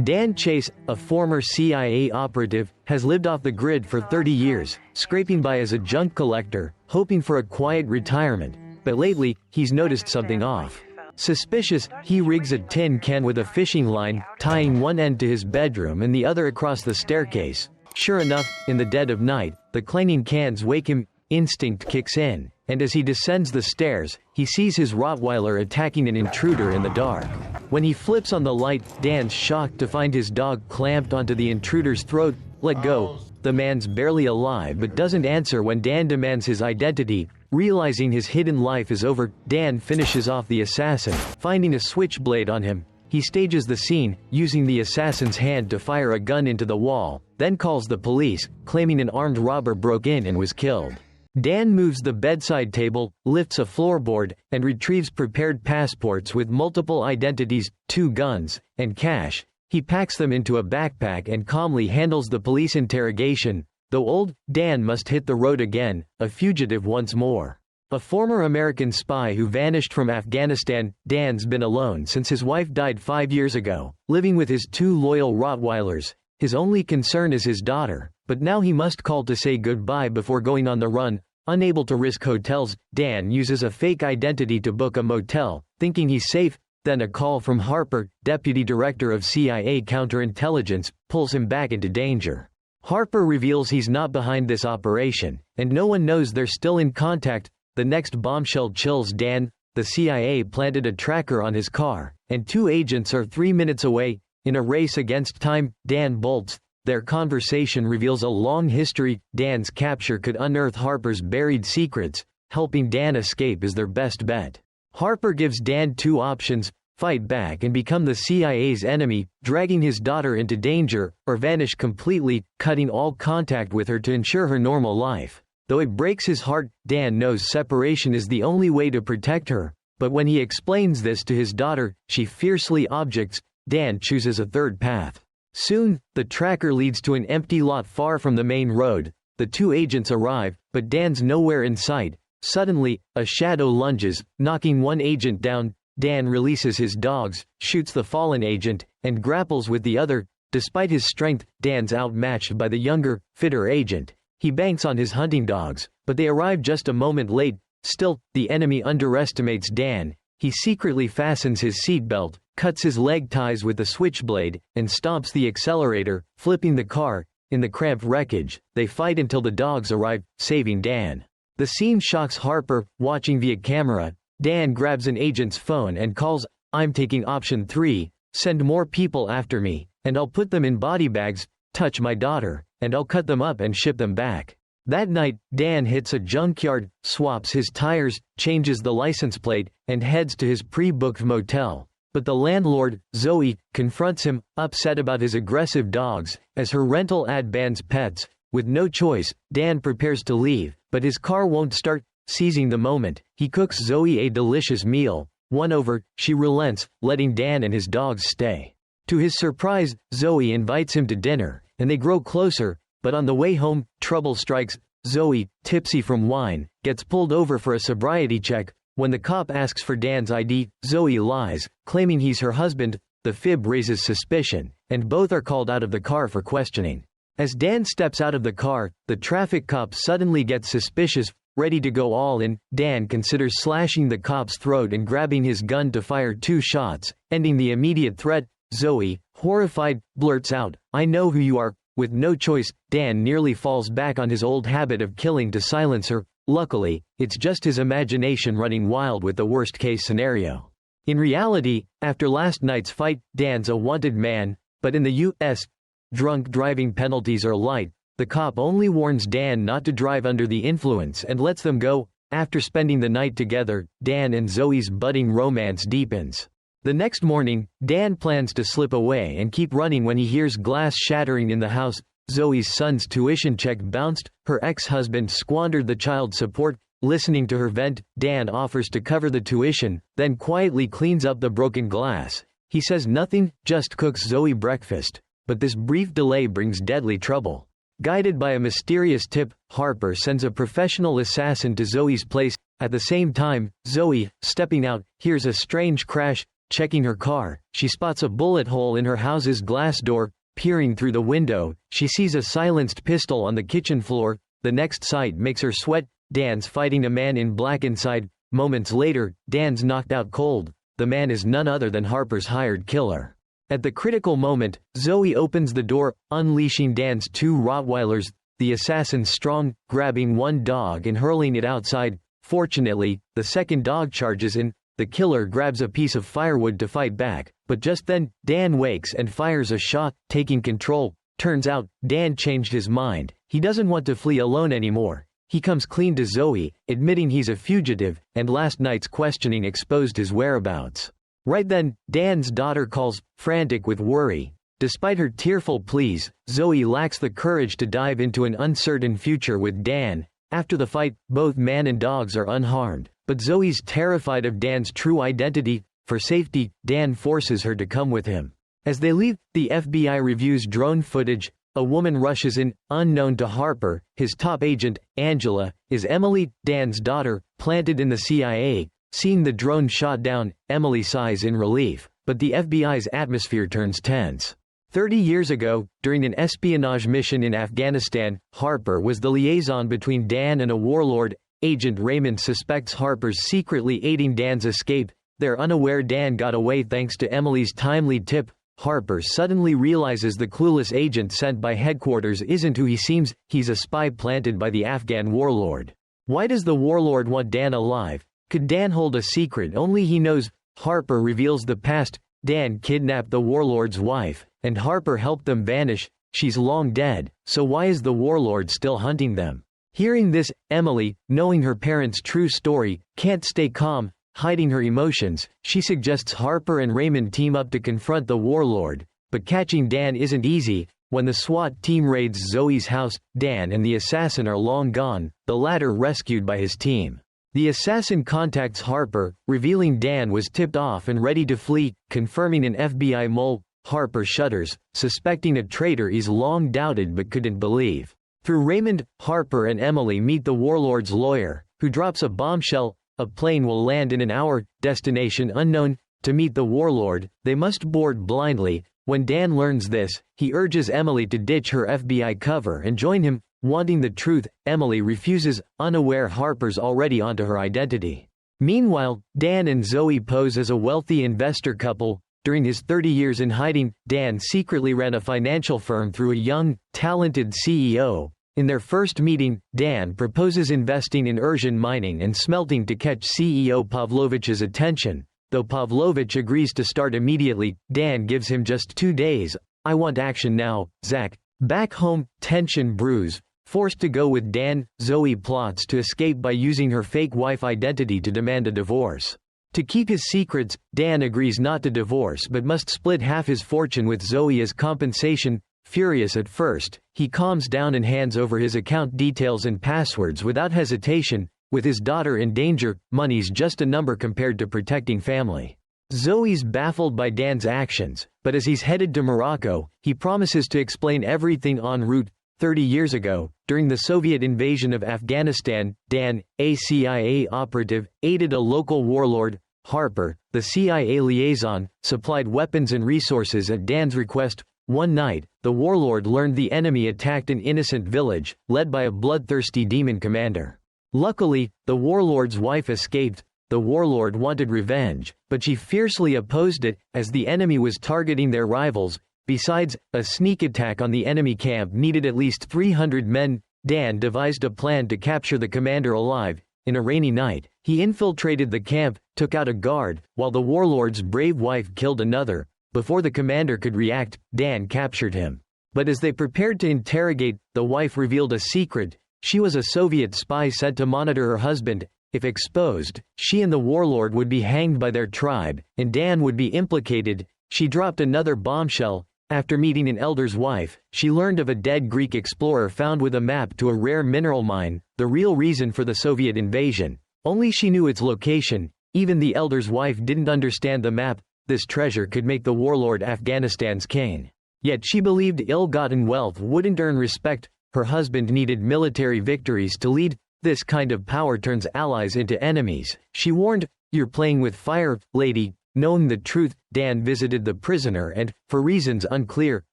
Dan Chase, a former CIA operative, has lived off the grid for 30 years, scraping by as a junk collector, hoping for a quiet retirement. But lately, he's noticed something off. Suspicious, he rigs a tin can with a fishing line, tying one end to his bedroom and the other across the staircase. Sure enough, in the dead of night, the clanging cans wake him. Instinct kicks in, and as he descends the stairs, he sees his Rottweiler attacking an intruder in the dark. When he flips on the light, Dan's shocked to find his dog clamped onto the intruder's throat. Let go. The man's barely alive but doesn't answer when Dan demands his identity. Realizing his hidden life is over, Dan finishes off the assassin, finding a switchblade on him. He stages the scene, using the assassin's hand to fire a gun into the wall, then calls the police, claiming an armed robber broke in and was killed. Dan moves the bedside table, lifts a floorboard, and retrieves prepared passports with multiple identities, 2 guns, and cash. He packs them into a backpack and calmly handles the police interrogation. Though old, Dan must hit the road again, a fugitive once more. A former American spy who vanished from Afghanistan, Dan's been alone since his wife died 5 years ago, living with his 2 loyal Rottweilers. His only concern is his daughter, but now he must call to say goodbye before going on the run. Unable to risk hotels, Dan uses a fake identity to book a motel, thinking he's safe. Then a call from Harper, deputy director of CIA counterintelligence, pulls him back into danger. Harper reveals he's not behind this operation, and no one knows they're still in contact. The next bombshell chills Dan. The CIA planted a tracker on his car, and 2 agents are 3 minutes away. In a race against time, Dan bolts. Their conversation reveals a long history. Dan's capture could unearth Harper's buried secrets. Helping Dan escape is their best bet. Harper gives Dan 2 options: fight back and become the CIA's enemy, dragging his daughter into danger, or vanish completely, cutting all contact with her to ensure her normal life. Though it breaks his heart, Dan knows separation is the only way to protect her. But when he explains this to his daughter, she fiercely objects. Dan chooses a third path. Soon, the tracker leads to an empty lot far from the main road. The 2 agents arrive, but Dan's nowhere in sight. Suddenly, a shadow lunges, knocking one agent down. Dan releases his dogs, shoots the fallen agent, and grapples with the other. Despite his strength, Dan's outmatched by the younger, fitter agent. He banks on his hunting dogs, but they arrive just a moment late. Still, the enemy underestimates Dan. He secretly fastens his seatbelt, cuts his leg ties with the switchblade, and stomps the accelerator, flipping the car. In the cramped wreckage, they fight until the dogs arrive, saving Dan. The scene shocks Harper. Watching via camera, Dan grabs an agent's phone and calls. "I'm taking option 3, send more people after me, and I'll put them in body bags. Touch my daughter, and I'll cut them up and ship them back." That night, Dan hits a junkyard, swaps his tires, changes the license plate, and heads to his pre-booked motel. But the landlord, Zoe, confronts him, upset about his aggressive dogs, as her rental ad bans pets. With no choice, Dan prepares to leave, but his car won't start. Seizing the moment, he cooks Zoe a delicious meal. Won over, she relents, letting Dan and his dogs stay. To his surprise, Zoe invites him to dinner, and they grow closer. But on the way home, trouble strikes. Zoe, tipsy from wine, gets pulled over for a sobriety check. When the cop asks for Dan's ID, Zoe lies, claiming he's her husband. The fib raises suspicion, and both are called out of the car for questioning. As Dan steps out of the car, the traffic cop suddenly gets suspicious. Ready to go all in, Dan considers slashing the cop's throat and grabbing his gun to fire 2 shots, ending the immediate threat. Zoe, horrified, blurts out, "I know who you are." With no choice, Dan nearly falls back on his old habit of killing to silence her. Luckily, it's just his imagination running wild with the worst-case scenario. In reality, after last night's fight, Dan's a wanted man, but in the U.S., drunk driving penalties are light. The cop only warns Dan not to drive under the influence and lets them go. After spending the night together, Dan and Zoe's budding romance deepens. The next morning, Dan plans to slip away and keep running when he hears glass shattering in the house. Zoe's son's tuition check bounced. Her ex-husband squandered the child support. Listening to her vent, Dan offers to cover the tuition, then quietly cleans up the broken glass. He says nothing, just cooks Zoe breakfast. But this brief delay brings deadly trouble. Guided by a mysterious tip, Harper sends a professional assassin to Zoe's place. At the same time, Zoe, stepping out, hears a strange crash. checking her car, she spots a bullet hole in her house's glass door. Peering through the window, she sees a silenced pistol on the kitchen floor. The next sight makes her sweat. Dan's fighting a man in black inside. Moments later, Dan's knocked out cold. The man is none other than Harper's hired killer. At the critical moment, Zoe opens the door, unleashing Dan's two Rottweilers. The assassin's strong, grabbing one dog and hurling it outside. Fortunately, the second dog charges in. The killer grabs a piece of firewood to fight back, but just then, Dan wakes and fires a shot, taking control. Turns out, Dan changed his mind. He doesn't want to flee alone anymore. He comes clean to Zoe, admitting he's a fugitive, and last night's questioning exposed his whereabouts. Right then, Dan's daughter calls, frantic with worry. Despite her tearful pleas, Zoe lacks the courage to dive into an uncertain future with Dan. After the fight, both man and dogs are unharmed, but Zoe's terrified of Dan's true identity. For safety, Dan forces her to come with him. As they leave, the FBI reviews drone footage. A woman rushes in, unknown to Harper. His top agent, Angela, is Emily, Dan's daughter, planted in the CIA. Seeing the drone shot down, Emily sighs in relief, but the FBI's atmosphere turns tense. 30 years ago, during an espionage mission in Afghanistan, Harper was the liaison between Dan and a warlord. Agent Raymond suspects Harper's secretly aiding Dan's escape. They're unaware Dan got away thanks to Emily's timely tip. Harper suddenly realizes the clueless agent sent by headquarters isn't who he seems. He's a spy planted by the Afghan warlord. Why does the warlord want Dan alive? Could Dan hold a secret only he knows? Harper reveals the past. Dan kidnapped the warlord's wife, and Harper helped them vanish. She's long dead, so why is the warlord still hunting them? Hearing this, Emily, knowing her parents' true story, can't stay calm. Hiding her emotions, she suggests Harper and Raymond team up to confront the warlord. But catching Dan isn't easy. When the SWAT team raids Zoe's house, Dan and the assassin are long gone, the latter rescued by his team. The assassin contacts Harper, revealing Dan was tipped off and ready to flee, confirming an FBI mole. Harper shudders, suspecting a traitor he's long doubted but couldn't believe. Through Raymond, Harper and Emily meet the warlord's lawyer, who drops a bombshell. A plane will land in an hour, destination unknown. To meet the warlord, they must board blindly. When Dan learns this, he urges Emily to ditch her FBI cover and join him. Wanting the truth, Emily refuses, unaware Harper's already onto her identity. Meanwhile, Dan and Zoe pose as a wealthy investor couple. During his 30 years in hiding, Dan secretly ran a financial firm through a young, talented CEO. In their first meeting, Dan proposes investing in Ursian mining and smelting to catch CEO Pavlovich's attention. Though Pavlovich agrees to start immediately, Dan gives him just 2 days. I want action now, Zach. Back home, tension brews. Forced to go with Dan, Zoe plots to escape by using her fake wife identity to demand a divorce. To keep his secrets, Dan agrees not to divorce but must split half his fortune with Zoe as compensation. Furious at first, he calms down and hands over his account details and passwords without hesitation. With his daughter in danger, money's just a number compared to protecting family. Zoe's baffled by Dan's actions, but as he's headed to Morocco, he promises to explain everything en route. 30 years ago, during the Soviet invasion of Afghanistan, Dan, a CIA operative, aided a local warlord. Harper, the CIA liaison, supplied weapons and resources at Dan's request. One night, the warlord learned the enemy attacked an innocent village, led by a bloodthirsty demon commander. Luckily, the warlord's wife escaped. The warlord wanted revenge, but she fiercely opposed it, as the enemy was targeting their rivals. Besides, a sneak attack on the enemy camp needed at least 300 men. Dan devised a plan to capture the commander alive. In a rainy night, he infiltrated the camp, took out a guard, while the warlord's brave wife killed another. Before the commander could react, Dan captured him. But as they prepared to interrogate, the wife revealed a secret. She was a Soviet spy sent to monitor her husband. If exposed, she and the warlord would be hanged by their tribe, and Dan would be implicated. She dropped another bombshell. After meeting an elder's wife, she learned of a dead Greek explorer found with a map to a rare mineral mine, the real reason for the Soviet invasion. Only she knew its location. Even the elder's wife didn't understand the map. This treasure could make the warlord Afghanistan's king. Yet she believed ill-gotten wealth wouldn't earn respect. Her husband needed military victories to lead. This kind of power turns allies into enemies. She warned, "You're playing with fire, lady." Knowing the truth, Dan visited the prisoner and, for reasons unclear,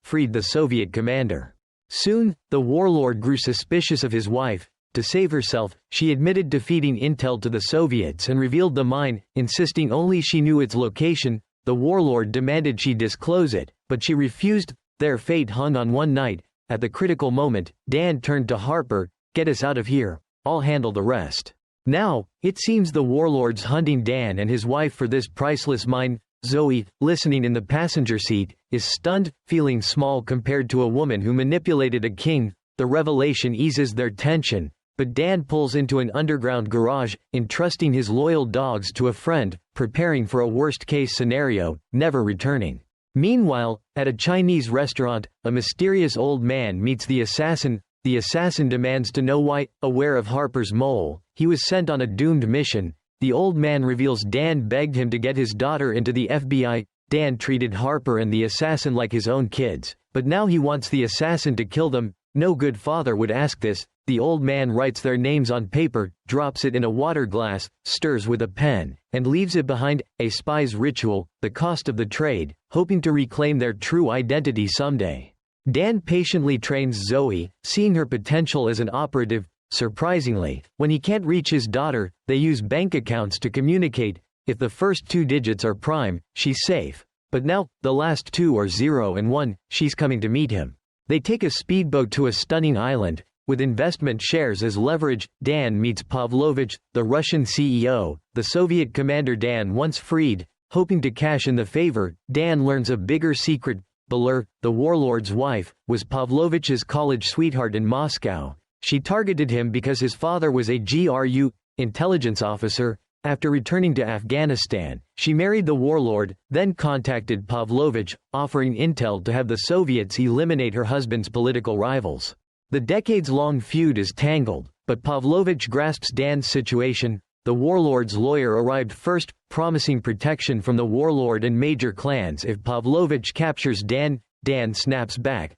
freed the Soviet commander. Soon, the warlord grew suspicious of his wife. To save herself, she admitted defeating intel to the Soviets and revealed the mine, insisting only she knew its location. The warlord demanded she disclose it, but she refused. Their fate hung on one night. At the critical moment, Dan turned to Harper, "Get us out of here. I'll handle the rest." Now, it seems the warlord's hunting Dan and his wife for this priceless mine. Zoe, listening in the passenger seat, is stunned, feeling small compared to a woman who manipulated a king. The revelation eases their tension, but Dan pulls into an underground garage, entrusting his loyal dogs to a friend, preparing for a worst-case scenario, never returning. Meanwhile, at a Chinese restaurant, a mysterious old man meets the assassin. The assassin demands to know why. Aware of Harper's mole, he was sent on a doomed mission. The old man reveals Dan begged him to get his daughter into the FBI. Dan treated Harper and the assassin like his own kids, but now he wants the assassin to kill them. No good father would ask this. The old man writes their names on paper, drops it in a water glass, stirs with a pen, and leaves it behind. A spy's ritual, the cost of the trade, hoping to reclaim their true identity someday. Dan patiently trains Zoe, seeing her potential as an operative. Surprisingly, when he can't reach his daughter, they use bank accounts to communicate. If the first 2 digits are prime, she's safe. But now, the last 2 are 0 and 1, she's coming to meet him. They take a speedboat to a stunning island. With investment shares as leverage, Dan meets Pavlovich, the Russian CEO, the Soviet commander Dan once freed. Hoping to cash in the favor, Dan learns a bigger secret. Beler, the warlord's wife, was Pavlovich's college sweetheart in Moscow. She targeted him because his father was a GRU intelligence officer. After returning to Afghanistan, she married the warlord, then contacted Pavlovich, offering intel to have the Soviets eliminate her husband's political rivals. The decades-long feud is tangled, but Pavlovich grasps Dan's situation. The warlord's lawyer arrived first, promising protection from the warlord and major clans if Pavlovich captures Dan. Dan snaps back.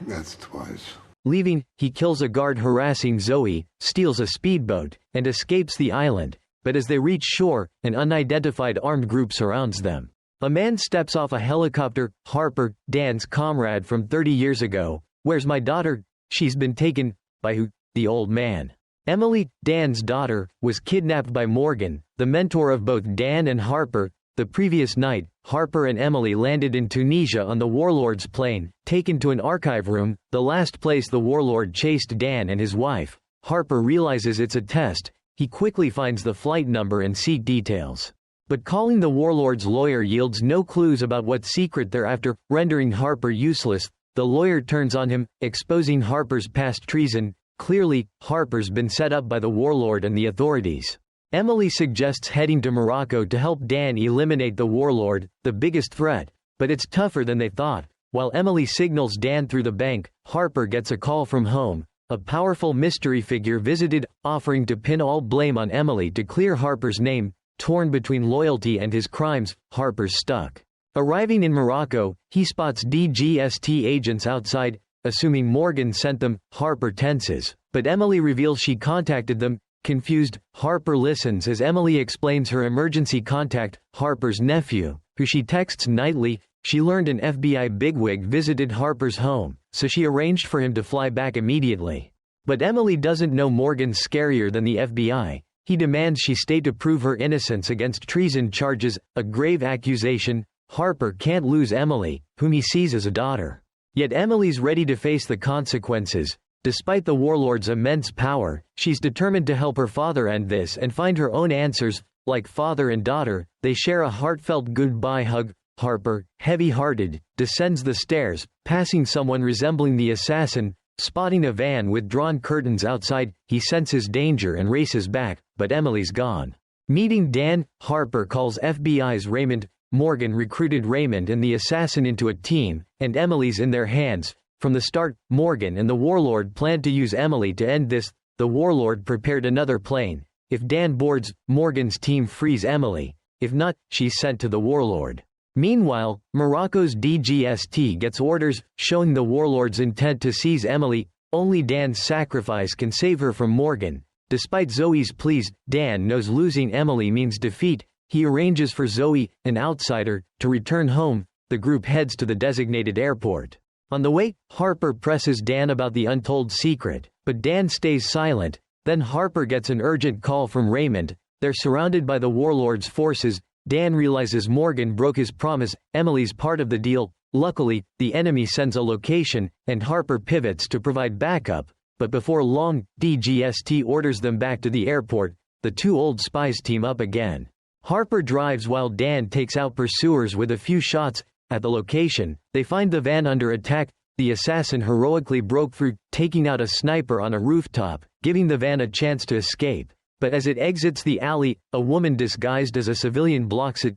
That's twice. Leaving, he kills a guard harassing Zoe, steals a speedboat, and escapes the island. But as they reach shore, an unidentified armed group surrounds them. A man steps off a helicopter. Harper, Dan's comrade from 30 years ago. "Where's my daughter?" "She's been taken." "By who?" "The old man." Emily, Dan's daughter, was kidnapped by Morgan, the mentor of both Dan and Harper. The previous night, Harper and Emily landed in Tunisia on the warlord's plane, taken to an archive room, the last place the warlord chased Dan and his wife. Harper realizes it's a test. He quickly finds the flight number and seat details. But calling the warlord's lawyer yields no clues about what secret they're after, rendering Harper useless. The lawyer turns on him, exposing Harper's past treason. Clearly, Harper's been set up by the warlord and the authorities. Emily suggests heading to Morocco to help Dan eliminate the warlord, the biggest threat. But it's tougher than they thought. While Emily signals Dan through the bank, Harper gets a call from home. A powerful mystery figure visited, offering to pin all blame on Emily to clear Harper's name. Torn between loyalty and his crimes, Harper's stuck. Arriving in Morocco, he spots DGST agents outside. Assuming Morgan sent them, Harper tenses, but Emily reveals she contacted them. Confused, Harper listens as Emily explains her emergency contact, Harper's nephew, who she texts nightly. She learned an FBI bigwig visited Harper's home, so she arranged for him to fly back immediately. But Emily doesn't know Morgan's scarier than the FBI. He demands she stay to prove her innocence against treason charges, a grave accusation. Harper can't lose Emily, whom he sees as a daughter. Yet Emily's ready to face the consequences. Despite the warlord's immense power, she's determined to help her father end this and find her own answers. Like father and daughter, they share a heartfelt goodbye hug. Harper, heavy-hearted, descends the stairs, passing someone resembling the assassin. Spotting a van with drawn curtains outside, he senses danger and races back, but Emily's gone. Meeting Dan, Harper calls FBI's Raymond. Morgan recruited Raymond and the assassin into a team, and Emily's in their hands. From the start, Morgan and the warlord planned to use Emily to end this. The warlord prepared another plane. If Dan boards, Morgan's team frees Emily. If not, she's sent to the warlord. Meanwhile, Morocco's DGST gets orders, showing the warlord's intent to seize Emily. Only Dan's sacrifice can save her from Morgan. Despite Zoe's pleas, Dan knows losing Emily means defeat. He arranges for Zoe, an outsider, to return home. The group heads to the designated airport. On the way, Harper presses Dan about the untold secret, but Dan stays silent. Then Harper gets an urgent call from Raymond. They're surrounded by the warlord's forces. Dan realizes Morgan broke his promise. Emily's part of the deal. Luckily, the enemy sends a location, and Harper pivots to provide backup. But before long, DGST orders them back to the airport. The two old spies team up again. Harper drives while Dan takes out pursuers with a few shots. At the location, they find the van under attack. The assassin heroically broke through, taking out a sniper on a rooftop, giving the van a chance to escape. But as it exits the alley, a woman disguised as a civilian blocks it.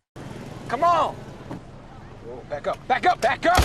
Come on! Whoa, back up, back up, back up!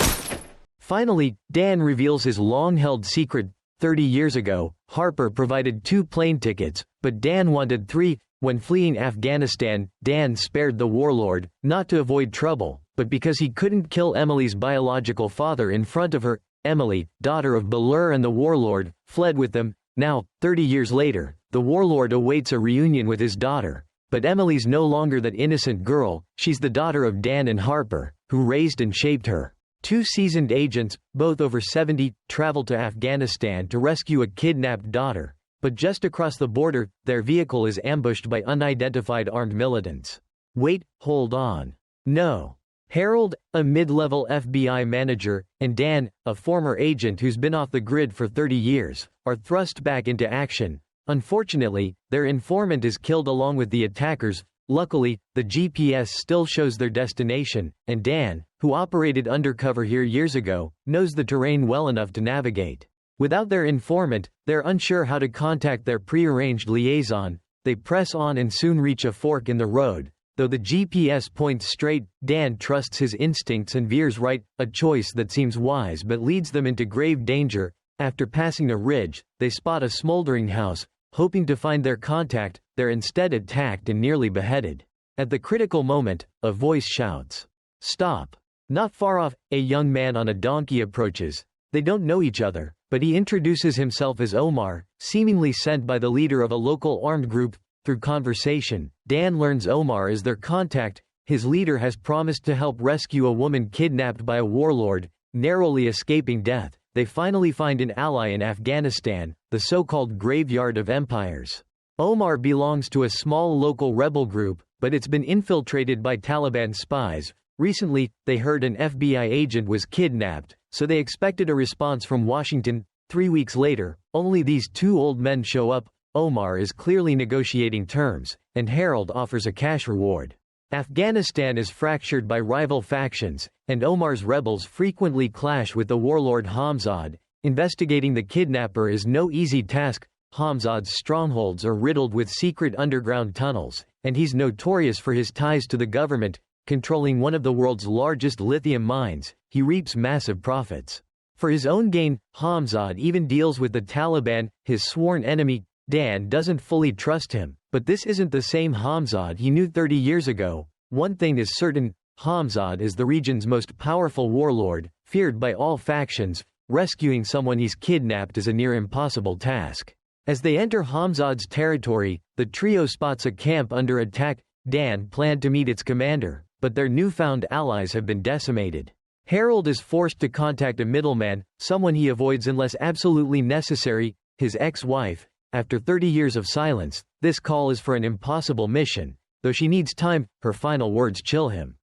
Finally, Dan reveals his long-held secret. 30 years ago, Harper provided 2 plane tickets, but Dan wanted 3. When fleeing Afghanistan, Dan spared the warlord, not to avoid trouble, but because he couldn't kill Emily's biological father in front of her. Emily, daughter of Balur and the warlord, fled with them. Now, 30 years later, the warlord awaits a reunion with his daughter. But Emily's no longer that innocent girl. She's the daughter of Dan and Harper, who raised and shaped her. 2 seasoned agents, both over 70, travel to Afghanistan to rescue a kidnapped daughter. But just across the border, their vehicle is ambushed by unidentified armed militants. Wait, hold on. No. Harold, a mid-level FBI manager, and Dan, a former agent who's been off the grid for 30 years, are thrust back into action. Unfortunately, their informant is killed along with the attackers. Luckily, the GPS still shows their destination, and Dan, who operated undercover here years ago, knows the terrain well enough to navigate. Without their informant, they're unsure how to contact their prearranged liaison. They press on and soon reach a fork in the road. Though the GPS points straight, Dan trusts his instincts and veers right, a choice that seems wise but leads them into grave danger. After passing a ridge, they spot a smoldering house. Hoping to find their contact, they're instead attacked and nearly beheaded. At the critical moment, a voice shouts, "Stop!" Not far off, a young man on a donkey approaches. They don't know each other, but he introduces himself as Omar, seemingly sent by the leader of a local armed group. Through conversation, Dan learns Omar is their contact. His leader has promised to help rescue a woman kidnapped by a warlord, narrowly escaping death. They finally find an ally in Afghanistan, the so-called Graveyard of Empires. Omar belongs to a small local rebel group, but it's been infiltrated by Taliban spies. Recently, they heard an FBI agent was kidnapped, so they expected a response from Washington. 3 weeks later, only these 2 old men show up. Omar is clearly negotiating terms, and Harold offers a cash reward. Afghanistan is fractured by rival factions, and Omar's rebels frequently clash with the warlord Hamzad. Investigating the kidnapper is no easy task. Hamzad's strongholds are riddled with secret underground tunnels, and he's notorious for his ties to the government. Controlling one of the world's largest lithium mines, he reaps massive profits. For his own gain, Hamzad even deals with the Taliban, his sworn enemy. Dan doesn't fully trust him, but this isn't the same Hamzad he knew 30 years ago. One thing is certain, Hamzad is the region's most powerful warlord, feared by all factions. Rescuing someone he's kidnapped is a near impossible task. As they enter Hamzad's territory, the trio spots a camp under attack. Dan planned to meet its commander, but their newfound allies have been decimated. Harold is forced to contact a middleman, someone he avoids unless absolutely necessary, his ex-wife. After 30 years of silence, this call is for an impossible mission. Though she needs time, her final words chill him.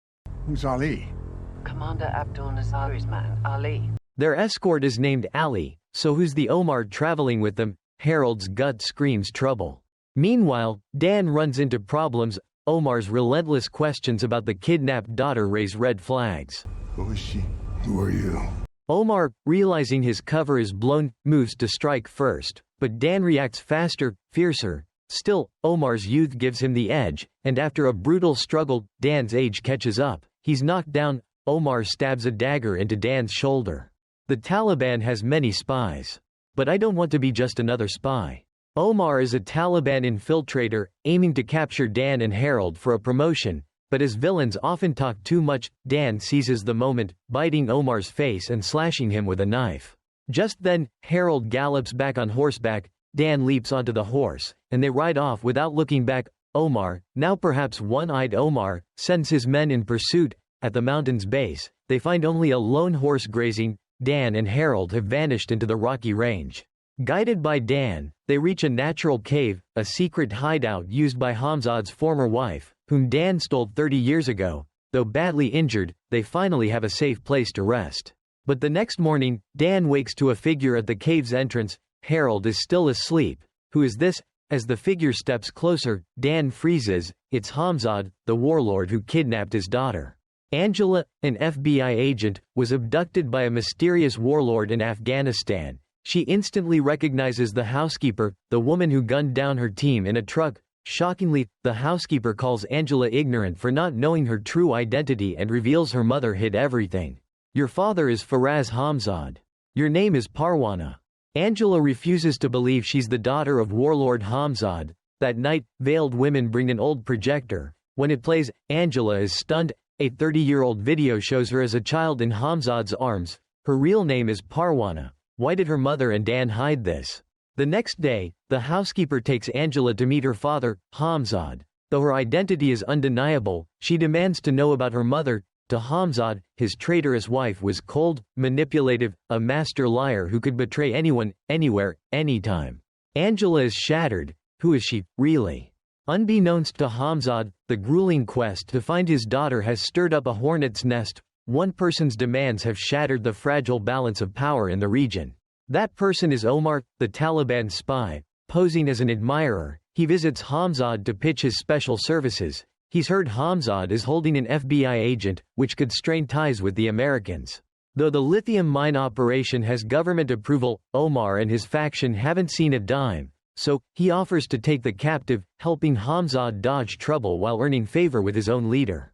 Who's Ali? Commander Abdul Nazari's man, Ali. Their escort is named Ali, so who's the Omar traveling with them? Harold's gut screams trouble. Meanwhile, Dan runs into problems. Omar's relentless questions about the kidnapped daughter raise red flags. Who is she? Who are you? Omar, realizing his cover is blown, moves to strike first, but Dan reacts faster, fiercer. Still, Omar's youth gives him the edge, and after a brutal struggle, Dan's age catches up. He's knocked down. Omar stabs a dagger into Dan's shoulder. The Taliban has many spies. But I don't want to be just another spy. Omar is a Taliban infiltrator, aiming to capture Dan and Harold for a promotion, but as villains often talk too much, Dan seizes the moment, biting Omar's face and slashing him with a knife. Just then, Harold gallops back on horseback. Dan leaps onto the horse, and they ride off without looking back. Omar, now perhaps one-eyed Omar, sends his men in pursuit. At the mountain's base, they find only a lone horse grazing. Dan and Harold have vanished into the rocky range. Guided by Dan, they reach a natural cave, a secret hideout used by Hamzad's former wife, whom Dan stole 30 years ago. Though badly injured, they finally have a safe place to rest. But the next morning, Dan wakes to a figure at the cave's entrance. Harold is still asleep. Who is this? As the figure steps closer, Dan freezes. It's Hamzad, the warlord who kidnapped his daughter. Angela, an FBI agent, was abducted by a mysterious warlord in Afghanistan. She instantly recognizes the housekeeper, the woman who gunned down her team in a truck. Shockingly, the housekeeper calls Angela ignorant for not knowing her true identity and reveals her mother hid everything. Your father is Faraz Hamzad. Your name is Parwana. Angela refuses to believe she's the daughter of warlord Hamzad. That night, veiled women bring an old projector. When it plays, Angela is stunned. A 30-year-old video shows her as a child in Hamzad's arms. Her real name is Parwana. Why did her mother and Dan hide this? The next day, the housekeeper takes Angela to meet her father, Hamzad. Though her identity is undeniable, she demands to know about her mother. To Hamzad, his traitorous wife was cold, manipulative, a master liar who could betray anyone, anywhere, anytime. Angela is shattered. Who is she, really? Unbeknownst to Hamzad, the grueling quest to find his daughter has stirred up a hornet's nest. One person's demands have shattered the fragile balance of power in the region. That person is Omar, the Taliban spy. Posing as an admirer, he visits Hamzad to pitch his special services. He's heard Hamzad is holding an FBI agent, which could strain ties with the Americans. Though the lithium mine operation has government approval, Omar and his faction haven't seen a dime. So, he offers to take the captive, helping Hamzad dodge trouble while earning favor with his own leader.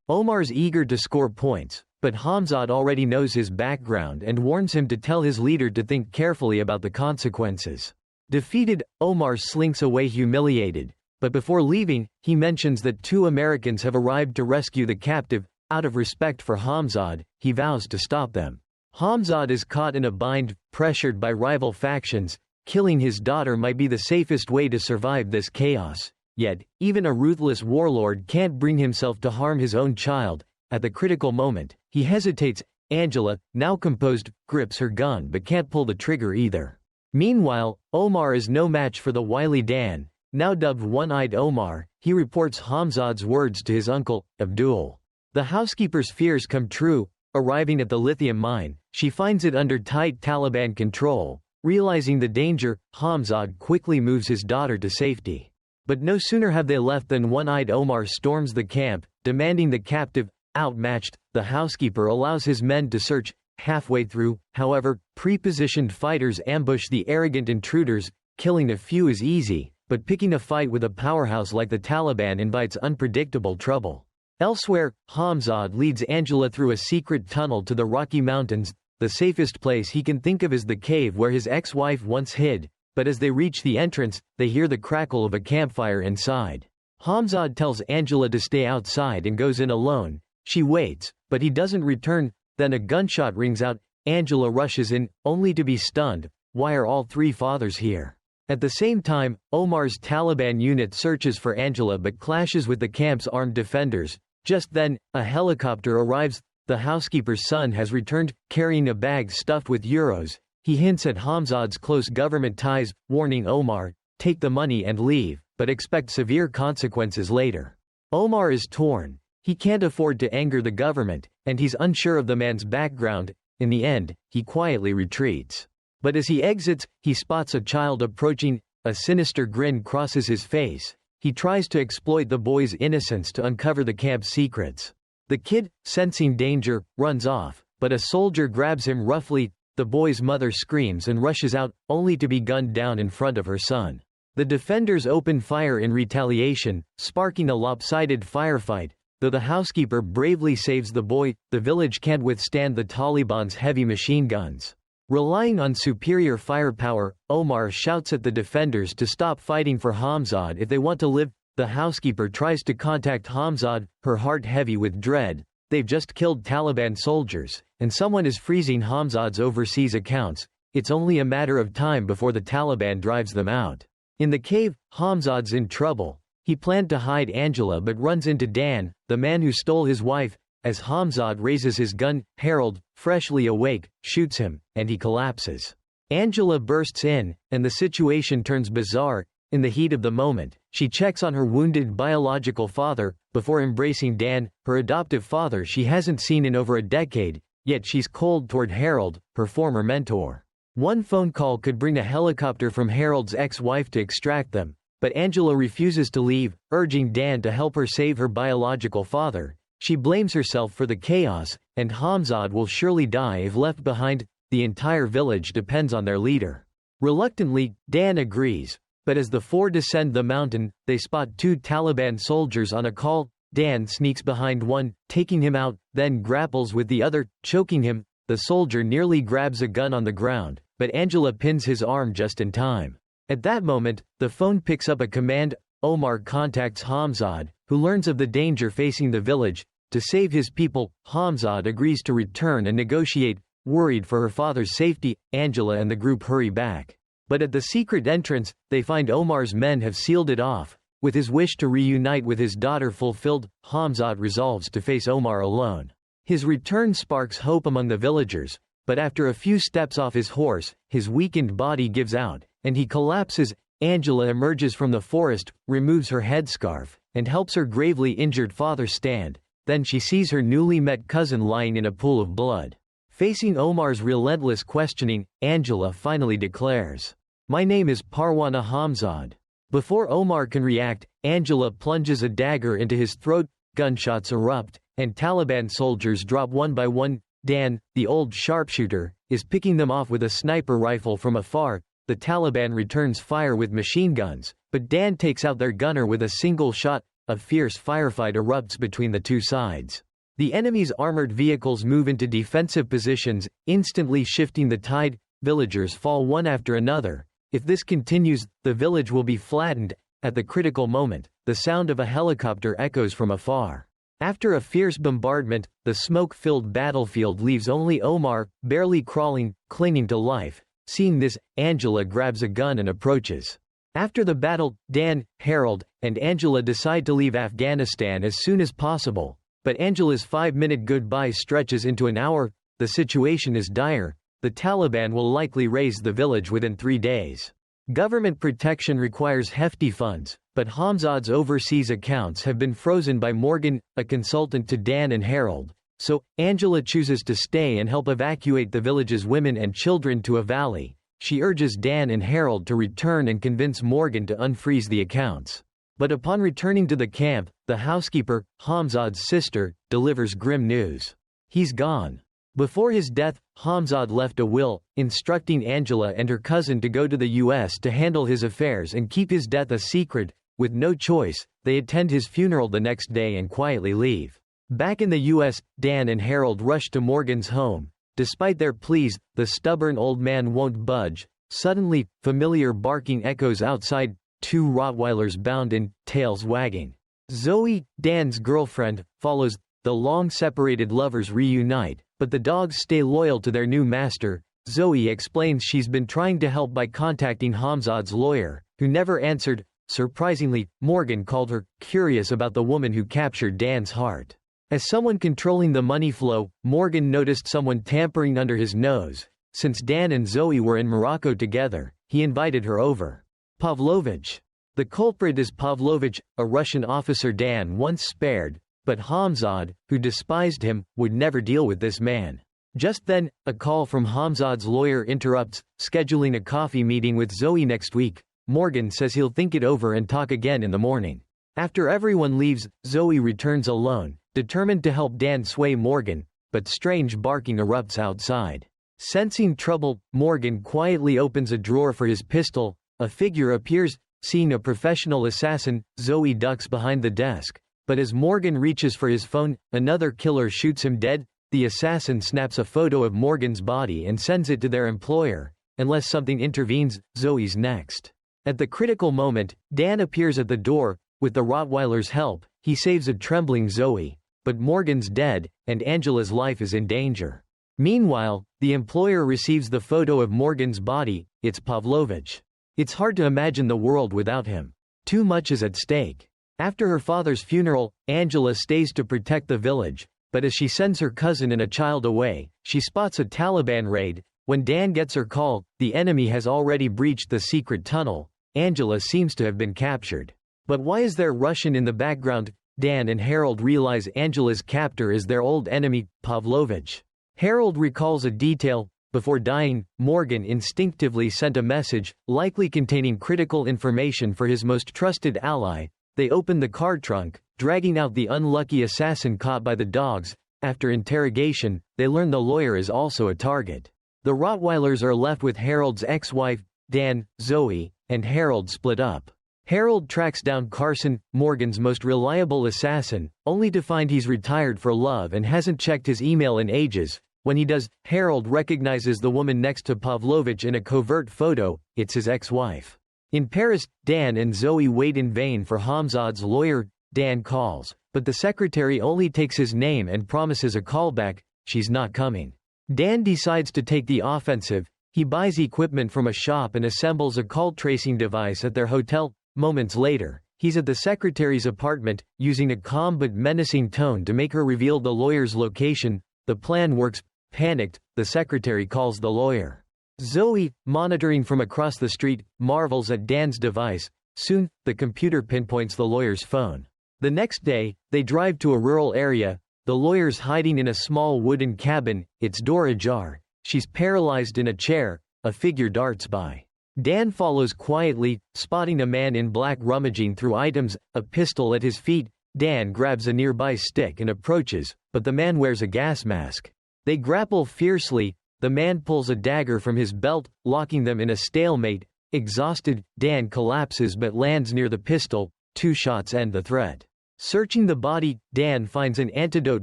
Omar's eager to score points, but Hamzad already knows his background and warns him to tell his leader to think carefully about the consequences. Defeated, Omar slinks away humiliated, but before leaving, he mentions that 2 Americans have arrived to rescue the captive. Out of respect for Hamzad, he vows to stop them. Hamzad is caught in a bind, pressured by rival factions. Killing his daughter might be the safest way to survive this chaos. Yet, even a ruthless warlord can't bring himself to harm his own child. At the critical moment, he hesitates. Angela, now composed, grips her gun but can't pull the trigger either. Meanwhile, Omar is no match for the wily Dan. Now dubbed One-Eyed Omar, he reports Hamzad's words to his uncle, Abdul. The housekeeper's fears come true. Arriving at the lithium mine, she finds it under tight Taliban control. Realizing the danger, Hamzad quickly moves his daughter to safety. But no sooner have they left than One-Eyed Omar storms the camp, demanding the captive. Outmatched, the housekeeper allows his men to search. Halfway through, however, pre-positioned fighters ambush the arrogant intruders. Killing a few is easy, but picking a fight with a powerhouse like the Taliban invites unpredictable trouble. Elsewhere, Hamzad leads Angela through a secret tunnel to the Rocky Mountains. The safest place he can think of is the cave where his ex-wife once hid, but as they reach the entrance, they hear the crackle of a campfire inside. Hamzad tells Angela to stay outside and goes in alone. She waits, but he doesn't return. Then a gunshot rings out. Angela rushes in, only to be stunned. Why are all 3 fathers here? At the same time, Omar's Taliban unit searches for Angela but clashes with the camp's armed defenders. Just then, a helicopter arrives. The housekeeper's son has returned, carrying a bag stuffed with euros. He hints at Hamzad's close government ties, warning Omar, take the money and leave, but expect severe consequences later. Omar is torn. He can't afford to anger the government, and he's unsure of the man's background. In the end, he quietly retreats. But as he exits, he spots a child approaching. A sinister grin crosses his face. He tries to exploit the boy's innocence to uncover the camp's secrets. The kid, sensing danger, runs off, but a soldier grabs him roughly. The boy's mother screams and rushes out, only to be gunned down in front of her son. The defenders open fire in retaliation, sparking a lopsided firefight. Though the housekeeper bravely saves the boy, the village can't withstand the Taliban's heavy machine guns. Relying on superior firepower, Omar shouts at the defenders to stop fighting for Hamzad if they want to live. The housekeeper tries to contact Hamzad, her heart heavy with dread. they've just killed Taliban soldiers, and someone is freezing Hamzad's overseas accounts. It's only a matter of time before the Taliban drives them out. In the cave, Hamzad's in trouble. He planned to hide Angela but runs into Dan, the man who stole his wife. As Hamzad raises his gun, Harold, freshly awake, shoots him, and he collapses. Angela bursts in, and the situation turns bizarre. In the heat of the moment, she checks on her wounded biological father, before embracing Dan, her adoptive father she hasn't seen in over a decade, yet she's cold toward Harold, her former mentor. One phone call could bring a helicopter from Harold's ex-wife to extract them, but Angela refuses to leave, urging Dan to help her save her biological father. She blames herself for the chaos, and Hamzad will surely die if left behind. The entire village depends on their leader. Reluctantly, Dan agrees, but as the four descend the mountain, they spot two Taliban soldiers on a call. Dan sneaks behind one, taking him out, then grapples with the other, choking him. The soldier nearly grabs a gun on the ground, but Angela pins his arm just in time. At that moment, the phone picks up a command. Omar contacts Hamzad, who learns of the danger facing the village. To save his people, Hamzad agrees to return and negotiate. Worried for her father's safety, Angela and the group hurry back. But at the secret entrance, they find Omar's men have sealed it off. With his wish to reunite with his daughter fulfilled, Hamzad resolves to face Omar alone. His return sparks hope among the villagers, but after a few steps off his horse, his weakened body gives out, and he collapses. Angela emerges from the forest, removes her headscarf, and helps her gravely injured father stand. Then she sees her newly met cousin lying in a pool of blood. Facing Omar's relentless questioning, Angela finally declares, "My name is Parwana Hamzad." Before Omar can react, Angela plunges a dagger into his throat. Gunshots erupt, and Taliban soldiers drop one by one. Dan, the old sharpshooter, is picking them off with a sniper rifle from afar. The Taliban returns fire with machine guns, but Dan takes out their gunner with a single shot. A fierce firefight erupts between the two sides. The enemy's armored vehicles move into defensive positions, instantly shifting the tide. Villagers fall one after another. If this continues, the village will be flattened. At the critical moment, the sound of a helicopter echoes from afar. After a fierce bombardment, the smoke-filled battlefield leaves only Omar, barely crawling, clinging to life. Seeing this, Angela grabs a gun and approaches. After the battle, Dan, Harold, and Angela decide to leave Afghanistan as soon as possible. But Angela's 5-minute goodbye stretches into an hour. The situation is dire. The Taliban will likely raze the village within 3 days. Government protection requires hefty funds, but Hamzad's overseas accounts have been frozen by Morgan, a consultant to Dan and Harold. So, Angela chooses to stay and help evacuate the village's women and children to a valley. She urges Dan and Harold to return and convince Morgan to unfreeze the accounts. But upon returning to the camp, the housekeeper, Hamzad's sister, delivers grim news. He's gone. Before his death, Hamzad left a will, instructing Angela and her cousin to go to the U.S. to handle his affairs and keep his death a secret. With no choice, they attend his funeral the next day and quietly leave. Back in the U.S., Dan and Harold rush to Morgan's home. Despite their pleas, the stubborn old man won't budge. Suddenly, familiar barking echoes outside. 2 Rottweilers bound in, tails wagging. Zoe, Dan's girlfriend, follows. The long-separated lovers reunite, but the dogs stay loyal to their new master. Zoe explains she's been trying to help by contacting Hamzad's lawyer, who never answered. Surprisingly, Morgan called her, curious about the woman who captured Dan's heart. As someone controlling the money flow, Morgan noticed someone tampering under his nose. Since Dan and Zoe were in Morocco together, he invited her over. Pavlovich. The culprit is Pavlovich, a Russian officer Dan once spared, but Hamzad, who despised him, would never deal with this man. Just then, a call from Hamzad's lawyer interrupts, scheduling a coffee meeting with Zoe next week. Morgan says he'll think it over and talk again in the morning. After everyone leaves, Zoe returns alone, determined to help Dan sway Morgan, but strange barking erupts outside. Sensing trouble, Morgan quietly opens a drawer for his pistol. A figure appears. Seeing a professional assassin, Zoe ducks behind the desk. But as Morgan reaches for his phone, another killer shoots him dead. The assassin snaps a photo of Morgan's body and sends it to their employer. Unless something intervenes, Zoe's next. At the critical moment, Dan appears at the door. With the Rottweiler's help, he saves a trembling Zoe. but Morgan's dead, and Angela's life is in danger. Meanwhile, the employer receives the photo of Morgan's body. It's Pavlovich. It's hard to imagine the world without him. Too much is at stake. After her father's funeral, Angela stays to protect the village, but as she sends her cousin and a child away, she spots a Taliban raid. When Dan gets her call, the enemy has already breached the secret tunnel. Angela seems to have been captured. But why is there Russian in the background? Dan and Harold realize Angela's captor is their old enemy, Pavlovich. Harold recalls a detail. Before dying, Morgan instinctively sent a message, likely containing critical information for his most trusted ally. They open the car trunk, dragging out the unlucky assassin caught by the dogs. After interrogation, they learn the lawyer is also a target. The Rottweilers are left with Harold's ex-wife, Dan, Zoe, and Harold split up. Harold tracks down Carson, Morgan's most reliable assassin, only to find he's retired for love and hasn't checked his email in ages. When he does, Harold recognizes the woman next to Pavlovich in a covert photo. It's his ex-wife. In Paris, Dan and Zoe wait in vain for Hamzad's lawyer. Dan calls, but the secretary only takes his name and promises a callback. She's not coming. Dan decides to take the offensive. He buys equipment from a shop and assembles a call tracing device at their hotel. Moments later, he's at the secretary's apartment, using a calm but menacing tone to make her reveal the lawyer's location. The plan works. Panicked, the secretary calls the lawyer. Zoe, monitoring from across the street, marvels at Dan's device. Soon, the computer pinpoints the lawyer's phone. The next day, they drive to a rural area. The lawyer's hiding in a small wooden cabin, its door ajar. She's paralyzed in a chair. A figure darts by. Dan follows quietly, spotting a man in black rummaging through items, a pistol at his feet. Dan grabs a nearby stick and approaches, but the man wears a gas mask. They grapple fiercely. The man pulls a dagger from his belt, locking them in a stalemate. Exhausted, Dan collapses but lands near the pistol. 2 shots end the threat. Searching the body, Dan finds an antidote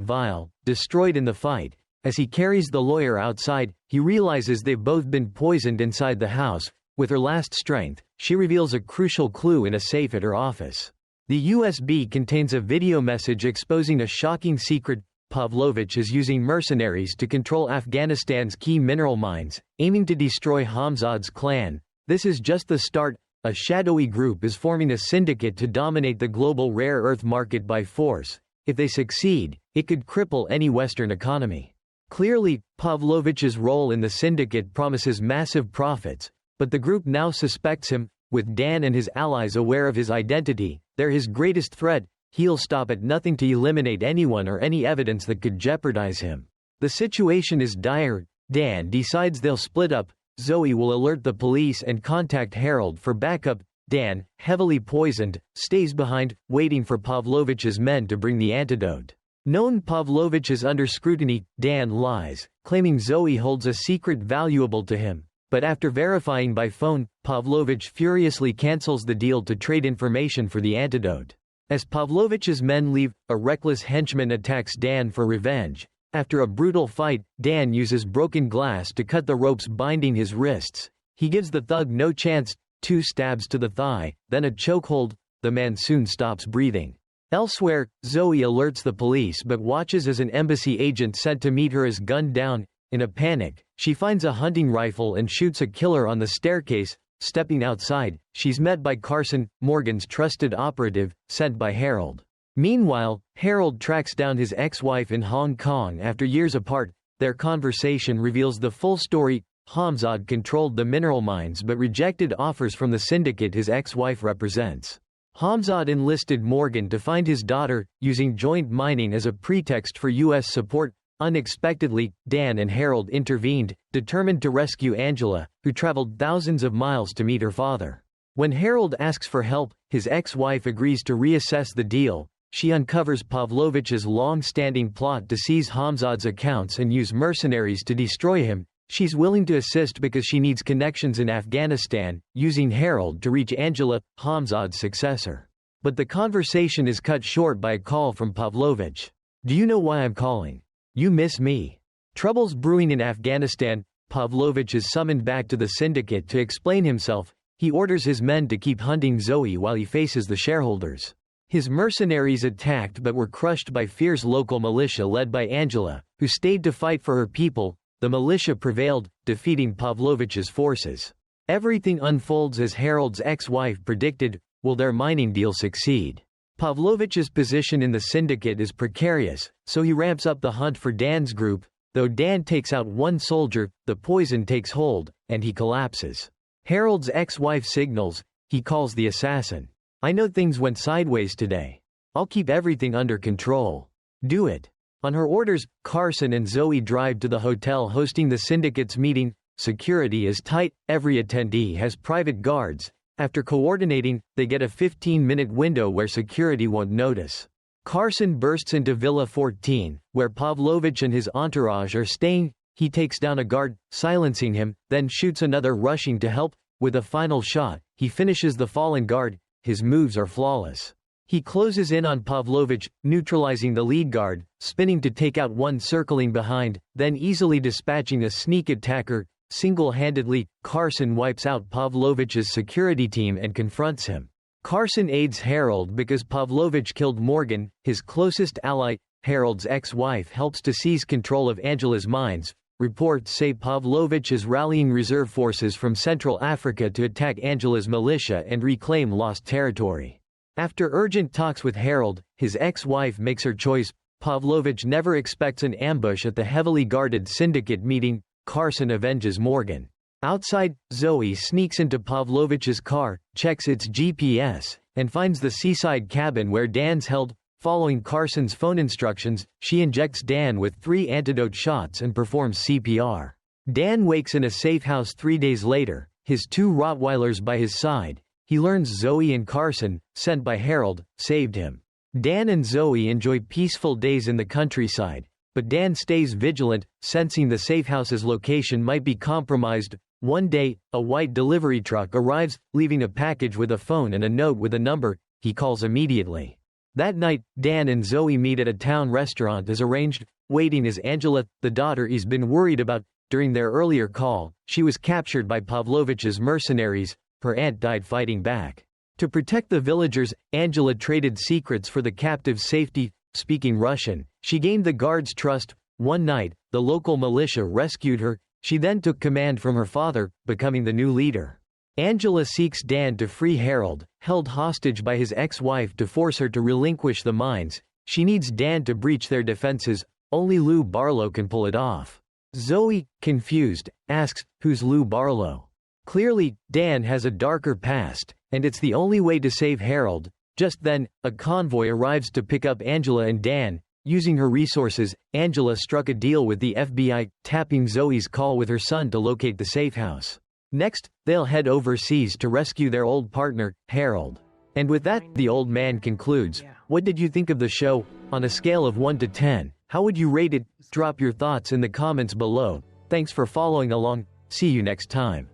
vial, destroyed in the fight. As he carries the lawyer outside, he realizes they've both been poisoned inside the house. With her last strength, she reveals a crucial clue in a safe at her office. The USB contains a video message exposing a shocking secret. Pavlovich is using mercenaries to control Afghanistan's key mineral mines, aiming to destroy Hamzad's clan. This is just the start. A shadowy group is forming a syndicate to dominate the global rare earth market by force. If they succeed, it could cripple any Western economy. Clearly, Pavlovich's role in the syndicate promises massive profits, but the group now suspects him. With Dan and his allies aware of his identity, they're his greatest threat. He'll stop at nothing to eliminate anyone or any evidence that could jeopardize him. The situation is dire. Dan decides they'll split up. Zoe will alert the police and contact Harold for backup. Dan, heavily poisoned, stays behind, waiting for Pavlovich's men to bring the antidote. Knowing Pavlovich is under scrutiny, Dan lies, claiming Zoe holds a secret valuable to him. But after verifying by phone, Pavlovich furiously cancels the deal to trade information for the antidote. As Pavlovich's men leave, a reckless henchman attacks Dan for revenge. After a brutal fight, Dan uses broken glass to cut the ropes binding his wrists. He gives the thug no chance. 2 stabs to the thigh, then a chokehold. The man soon stops breathing. Elsewhere, Zoe alerts the police but watches as an embassy agent sent to meet her is gunned down. In a panic, she finds a hunting rifle and shoots a killer on the staircase. Stepping outside, she's met by Carson, Morgan's trusted operative, sent by Harold. Meanwhile, Harold tracks down his ex-wife in Hong Kong after years apart. Their conversation reveals the full story. Hamzad controlled the mineral mines but rejected offers from the syndicate his ex-wife represents. Hamzad enlisted Morgan to find his daughter, using joint mining as a pretext for U.S. support. Unexpectedly, Dan and Harold intervened, determined to rescue Angela, who traveled thousands of miles to meet her father. When Harold asks for help, his ex-wife agrees to reassess the deal. She uncovers Pavlovich's long-standing plot to seize Hamzad's accounts and use mercenaries to destroy him. She's willing to assist because she needs connections in Afghanistan, using Harold to reach Angela, Hamzad's successor. But the conversation is cut short by a call from Pavlovich. "Do you know why I'm calling? You miss me." Troubles brewing in Afghanistan. Pavlovich is summoned back to the syndicate to explain himself. He orders his men to keep hunting Zoe while he faces the shareholders. His mercenaries attacked but were crushed by fierce local militia led by Angela, who stayed to fight for her people. The militia prevailed, defeating Pavlovich's forces. Everything unfolds as Harold's ex-wife predicted. Will their mining deal succeed? Pavlovich's position in the syndicate is precarious, so he ramps up the hunt for Dan's group. Though Dan takes out one soldier, the poison takes hold, and he collapses. Harold's ex-wife signals. He calls the assassin. I know things went sideways today. I'll keep everything under control. Do it. On her orders, Carson and Zoe drive to the hotel hosting the syndicate's meeting. Security is tight, every attendee has private guards. After coordinating, they get a 15-minute window where security won't notice. Carson bursts into Villa 14, where Pavlovich and his entourage are staying. He takes down a guard, silencing him, then shoots another rushing to help. With a final shot, he finishes the fallen guard. His moves are flawless. He closes in on Pavlovich, neutralizing the lead guard, spinning to take out one circling behind, then easily dispatching a sneak attacker. Single-handedly, Carson wipes out Pavlovich's security team and confronts him. Carson aids Harold because Pavlovich killed Morgan, his closest ally. Harold's ex-wife helps to seize control of Angela's mines. Reports say Pavlovich is rallying reserve forces from Central Africa to attack Angela's militia and reclaim lost territory. After urgent talks with Harold, his ex-wife makes her choice. Pavlovich never expects an ambush at the heavily guarded syndicate meeting. Carson avenges Morgan. Outside, Zoe sneaks into Pavlovich's car, checks its GPS, and finds the seaside cabin where Dan's held. Following Carson's phone instructions, she injects Dan with 3 antidote shots and performs CPR. Dan wakes in a safe house 3 days later, his 2 Rottweilers by his side. He learns Zoe and Carson, sent by Harold, saved him. Dan and Zoe enjoy peaceful days in the countryside, but Dan stays vigilant, sensing the safe house's location might be compromised. One day, a white delivery truck arrives, leaving a package with a phone and a note with a number. He calls immediately. That night, Dan and Zoe meet at a town restaurant as arranged. Waiting is Angela, the daughter he's been worried about. During their earlier call, she was captured by Pavlovich's mercenaries. Her aunt died fighting back. To protect the villagers, Angela traded secrets for the captive's safety. Speaking Russian, she gained the guards' trust. One night, the local militia rescued her. She then took command from her father, becoming the new leader. Angela seeks Dan to free Harold, held hostage by his ex-wife, to force her to relinquish the mines. She needs Dan to breach their defenses. Only Lou Barlow can pull it off. Zoe, confused, asks, who's Lou Barlow? Clearly, Dan has a darker past, and it's the only way to save Harold. Just then, a convoy arrives to pick up Angela and Dan. Using her resources, Angela struck a deal with the FBI, tapping Zoe's call with her son to locate the safe house. Next, they'll head overseas to rescue their old partner, Harold. And with that, the old man concludes. What did you think of the show? On a scale of 1 to 10, how would you rate it? Drop your thoughts in the comments below. Thanks for following along. See you next time.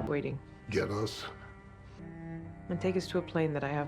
Waiting. Get us. And take us to a plane that I have